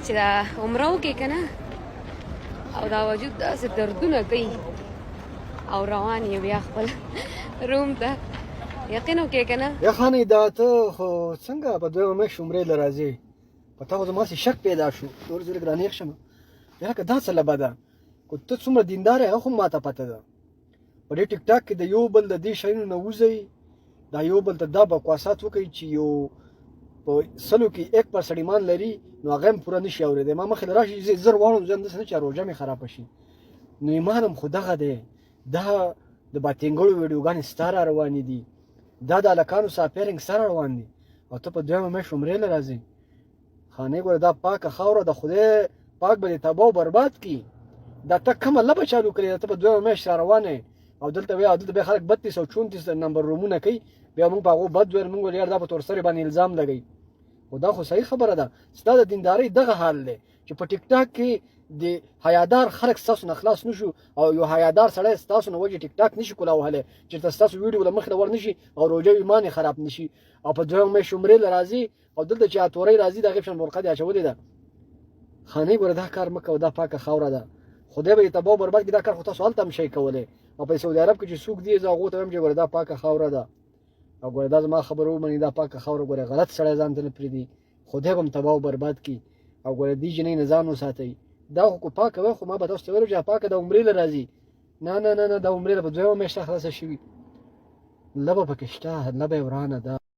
چې دا عمره وکړې که نه او دا وجود داسې دردونه کوي او روان یې بیا خپل روم ته یقین وکړې که نه. یا خانې دا ته خو څنګه په دویمه میاشت عمرې له راځې په تا خو زماسې شک پیدا شو نور زه لږ رانیغ شم یا که دا څه لبه ده خو ته څومره دیندار یې هغه خو ماته پته ده. په دې ټیک ټاک کې د یو بل د دې شیانو نه وځئ دا یو بل ته دا بکواسات وکړئ چې یو په سلو کې 1% ایمان لري نو هغه هم پوره نشي اورېدی. ما مخې له راشي زه زر واړم زه همداسې نه چې روژه مې خرابه شي نو ایمان هم خو دغه دی. دا د باتینګړو ویډیوګانې ستا را روانې دي دا د هلکانو ساپیرنګ سره روان دي او ته په دویمه میاشت عمرې له راځې. خانې ګوره دا پاکه خاوره د خدای پاک به دې تباه و برباد کړي. دا ته کومه لبه چالو کړې ده ته په دویمه میاشت را روانه یې او دلته بیا خلک 32 او 34 نمبر رومونه کوي بیا موږ په هغو بد ویل موږ ویل یار دا په تورسرې باندې الزام لګوي. خو دا خو صحیح خبره ده ستا د دیندارۍ دغه حال دی چې په ټیک ټاک کې د حیادار خلک ستاسو نه خلاص نشو او یو حیادار سړی ستاسو نه وجې ټیک ټاک نشي کولی وهلی چېرته ستاسو ویډیو له مخې ور نشي او روژه ایمان یې خراب نشي او په دویمه میاشت عمرې له راځي او دلته چې اتورۍ راځي د هغې په شان برقه دې اچولې ده. خانې ګوره دا کار مه کوه دا پاکه خاوره ده خدای به یې تباه و برباد کړي. دا کار خو تاسو هلته هم شئ کولی او په سعودي عرب کې چې څوک دي زه هغو ته وایم چې ګوره دا پاکه خاوره ده او ګوره دا زما خبره ومني دا پاکه خاوره ګوره غلط سړی ځان ته نه پرېږدي خدای به هم تباه و برباد کړي او ګوره دې جنۍ نه ځان وساتئ. دا خو پاکه وه خو ما به تاسو ته ویلو چې پاکه د عمرې له راځي نه نه نه نه د عمرې له په دویمه میاشته خلاصه شوي لبه پکې شته لبه یې ورانه ده.